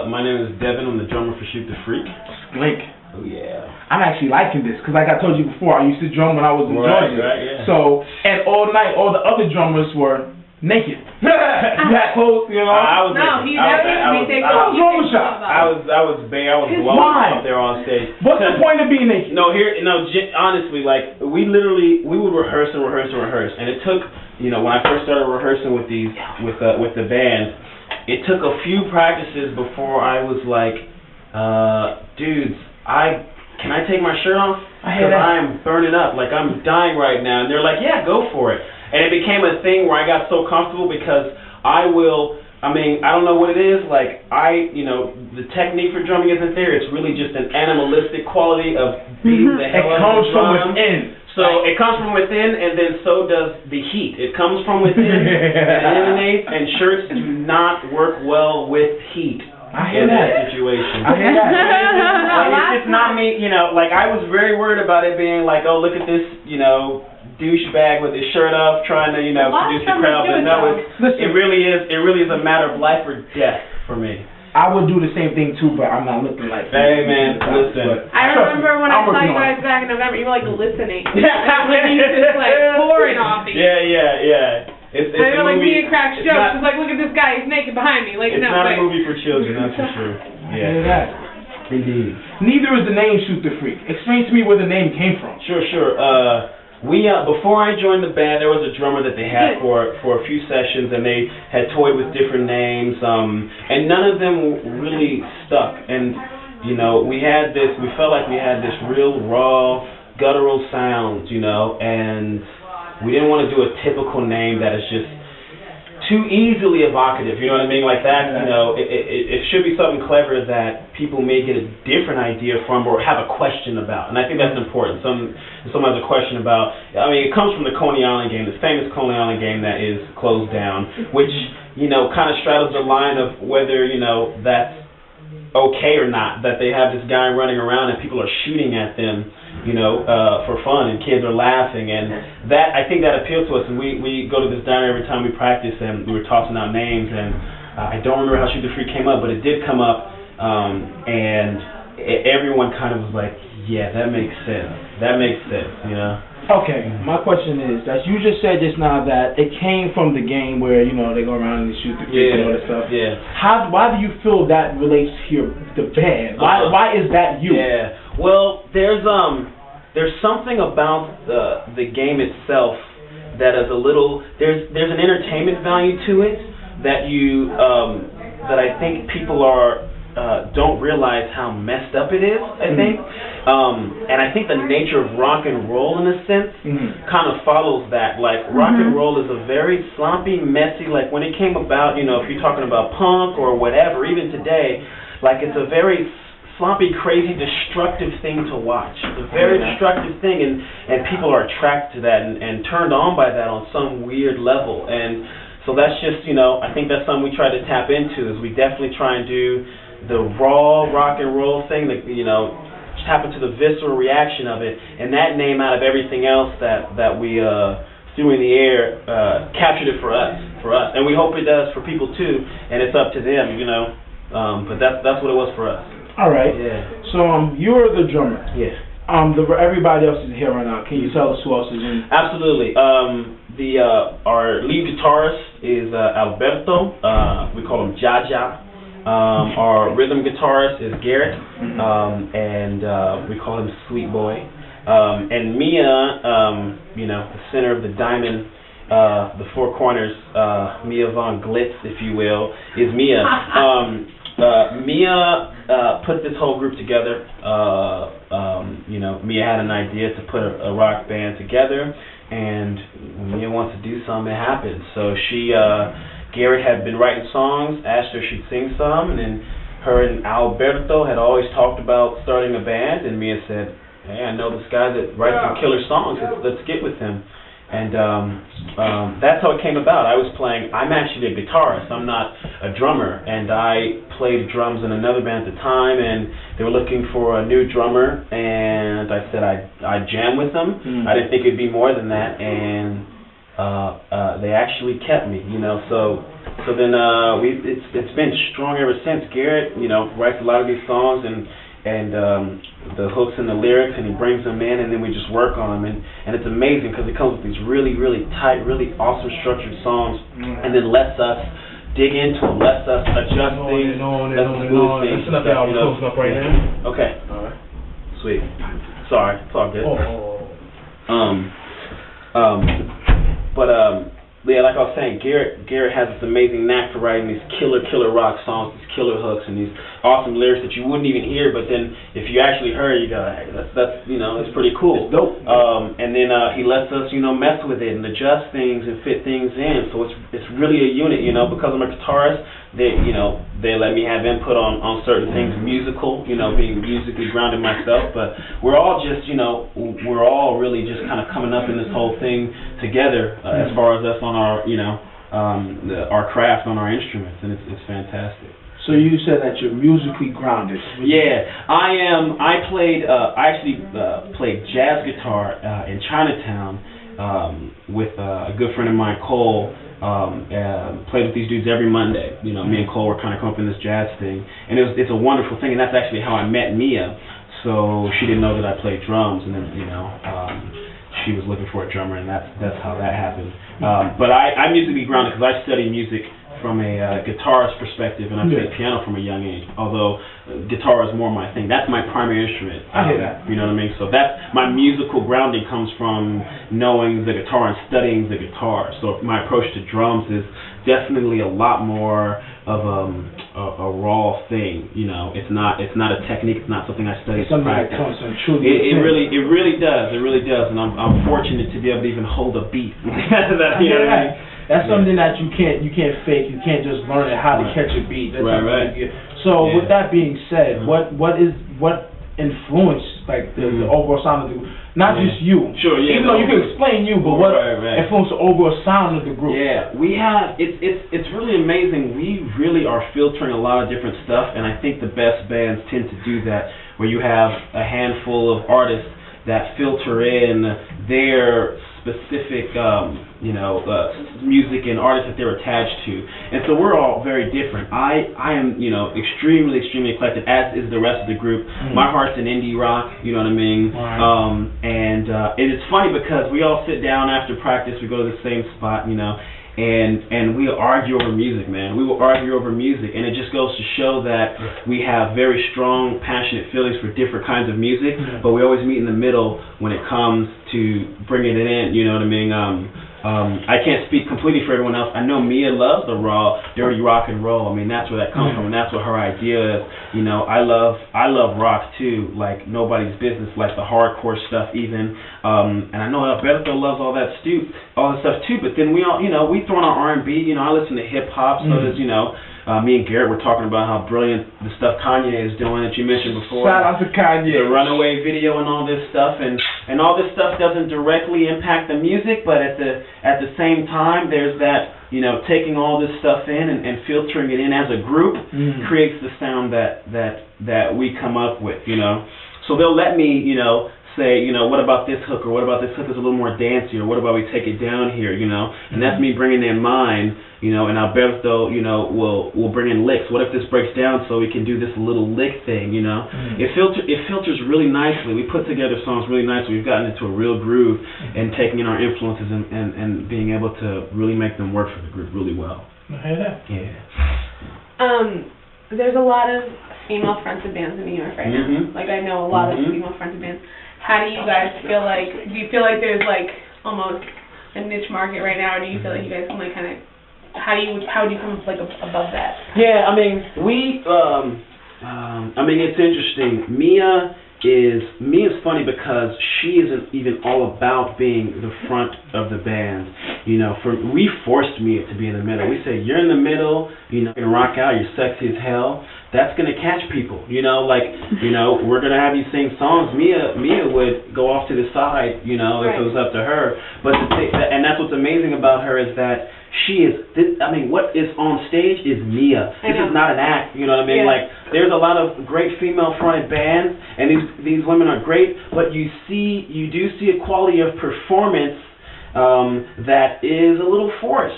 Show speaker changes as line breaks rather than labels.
My name is Devon. I'm the drummer for Shoot the Freak.
Link.
Oh, yeah.
I'm actually liking this because, like I told you before, I used to drum when I was in Georgia.
Right, yeah.
So, and all night, all the other drummers were naked. You had clothes, you know.
I was
he never used to be
I was wrong with y'all.
I was blowing up there on stage.
What's the point of being naked?
Honestly, like we would rehearse, and it took, when I first started rehearsing with the band, it took a few practices before I was like, dudes, can I take my shirt off? Because I'm burning up, like I'm dying right now. And they're like, yeah, go for it. And it became a thing where I got so comfortable because I don't know what it is, like the technique for drumming isn't there. It's really just an animalistic quality of beating the hell out of the drum. It comes from within. So it comes from within, and then so does the heat. It comes from within, and it emanates, and shirts do not work well with heat.
I hear that
situation.
I hear that.
It's not me, like I was very worried about it being like, oh, look at this, douchebag with his shirt off trying to, seduce the crowd. But no, it really is a matter of life or death for me.
I would do the same thing too, but I'm not looking like.
Hey man, listen.
I remember when I saw you guys back in November, you were like listening. Like you just like pouring off me.
Yeah. It's
I know, like me and cracks jokes. It's like, look at this guy, he's naked behind me. Like,
it's not a movie for children, that's for sure.
Yeah.
Indeed.
Neither is the name Shoot the Freak. Explain to me where the name came from.
Sure. Before I joined the band, there was a drummer that they had for a few sessions, and they had toyed with different names, and none of them really stuck. And we felt like we had this real raw, guttural sound, and we didn't want to do a typical name that is just too easily evocative, you know what I mean? Like that, it should be something clever that people may get a different idea from or have a question about. And I think that's important. Someone has a question about, it comes from the Coney Island game, this famous Coney Island game that is closed down, which, kind of straddles the line of whether, that's okay or not, that they have this guy running around and people are shooting at them, for fun, and kids are laughing, and that, I think that appealed to us, and we go to this diner every time we practice, and we were tossing out names, and I don't remember how Shoot the Freak came up, but it did come up, and everyone kind of was like, yeah, that makes sense,
Okay, my question is that you just said just now that it came from the game where they go around and shoot the freak and all that stuff.
Yeah.
Why do you feel that relates to the band? Why is that you?
Yeah. Well, there's something about the game itself that is there's an entertainment value to it that that I think people don't realize how messed up it is, I think. And I think the nature of rock and roll, in a sense, kind of follows that. Like, rock and roll is a very sloppy, messy, like, when it came about, if you're talking about punk or whatever, even today, like, it's a very sloppy, crazy, destructive thing to watch. It's a very destructive thing, and people are attracted to that and turned on by that on some weird level. And so that's just, I think that's something we try to tap into, is we definitely try and do the raw rock and roll thing, that tap into the visceral reaction of it, and that name out of everything else that we threw in the air captured it for us, and we hope it does for people too, and it's up to them, but that's what it was for us.
All right.
Yeah.
So you're the drummer.
Yeah.
Everybody else is here right now. Can you tell us who else is in?
Absolutely. Our lead guitarist is Alberto. We call him Jaja. Our rhythm guitarist is Garrett, and we call him Sweet Boy. And Mia, the center of the diamond, the four corners, Mia Von Glitz, if you will, is Mia. Mia put this whole group together. Mia had an idea to put a rock band together, and when Mia wants to do something, it happens. So Garrett had been writing songs, asked her if she'd sing some, and then her and Alberto had always talked about starting a band, and Mia said, hey, I know this guy that writes some killer songs, let's get with him. And that's how it came about. I'm actually a guitarist, I'm not a drummer, and I played drums in another band at the time, and they were looking for a new drummer, and I said I'd jam with them. I didn't think it'd be more than that, and they actually kept me, you know. So then it's been strong ever since. Garrett, you know, writes a lot of these songs and the hooks and the lyrics, and he brings them in, and then we just work on them, and it's amazing because it comes with these really, really tight, really awesome structured songs, and then lets us dig into them, lets us adjust things, lets us move things.
Listen up, y'all. We're closing up right now.
Okay.
All right.
Sweet. Sorry, it's all good. Yeah, like I was saying, Garrett has this amazing knack for writing these killer rock songs, these killer hooks, and these awesome lyrics that you wouldn't even hear. But then, if you actually heard it, you go, hey, that's you know, it's pretty cool.
It's dope.
And then he lets us, you know, mess with it and adjust things and fit things in. So it's really a unit, you know. Because I'm a guitarist, they let me have input on certain things, musical, you know, being musically grounded myself. But we're all just, you know, we're all really just kind of coming up in this whole thing together as far as us on our, you know, our craft on our instruments, and it's fantastic.
So you said that you're musically grounded.
Yeah, I am. I actually played jazz guitar in Chinatown with a good friend of mine, Cole. Played with these dudes every Monday. You know, me and Cole were kind of coming up in this jazz thing, and it's a wonderful thing. And that's actually how I met Mia. So she didn't know that I played drums, and then she was looking for a drummer, and that's how that happened. But I'm musically grounded because I study music from a guitarist perspective, and I play piano from a young age, although guitar is more my thing. That's my primary instrument.
I hear that.
You know what I mean? So that's my musical grounding comes from knowing the guitar and studying the guitar. So my approach to drums is definitely a lot more of a raw thing. You know, it's not a technique. It's not something I study.
It's something that comes from truly.
It really does, and I'm fortunate to be able to even hold a beat. You know what I mean?
That's something that you can't fake. You can't just learn how to catch a beat. That's
right.
So with that being said, what influenced like the overall sound of the group? Not just you.
Sure. Yeah.
Even though you can explain you, but what influenced the overall sound of the group?
Yeah, we have. It's really amazing. We really are filtering a lot of different stuff, and I think the best bands tend to do that, where you have a handful of artists that filter in their specific, music and artists that they're attached to, and so we're all very different. I am, extremely eclectic, as is the rest of the group. My heart's in indie rock, you know what I mean? Right. And it's funny because we all sit down after practice, we go to the same spot, and we argue over music, man. We will argue over music, and it just goes to show that we have very strong, passionate feelings for different kinds of music, but we always meet in the middle when it comes to bringing it in, you know what I mean? I can't speak completely for everyone else. I know Mia loves the raw, dirty rock and roll. I mean, that's where that comes from, and that's what her idea is. I love rock too, like nobody's business, like the hardcore stuff even. And I know Alberto loves all that stuff too. But then we all, we throw in our R&B. I listen to hip hop. So does me and Garrett were talking about how brilliant the stuff Kanye is doing that you mentioned before.
Shout out to Kanye.
The Runaway video and all this stuff, and all this stuff doesn't directly impact the music, but at the same time, there's that, taking all this stuff in and filtering it in as a group creates the sound that we come up with, So they'll let me, say, what about this hook, or what about this hook is a little more dancey, or what about we take it down here, and that's me bringing in mine, and Alberto, will bring in licks. What if this breaks down so we can do this little lick thing, It filters really nicely. We put together songs really nicely. We've gotten into a real groove and taking in our influences and being able to really make them work for the group really well.
I hear that.
Yeah.
There's a lot of female fronted bands in New York right now. Like, I know a lot of female fronted bands. How do you guys feel like, do you feel like there's like almost a niche market right now, or do you feel like you guys can like kind of, how do you come like above that?
Yeah, I mean, it's interesting. Mia is funny because she isn't even all about being the front of the band. We forced Mia to be in the middle. We said, you're in the middle, you're gonna rock out, you're sexy as hell. That's gonna catch people, we're gonna have you sing songs. Mia would go off to the side, if it was up to her. But and that's what's amazing about her is that she is. What is on stage is Mia. This is not an act. You know what I mean? Yeah. Like, there's a lot of great female-fronted bands, and these women are great. But you do see a quality of performance that is a little forced.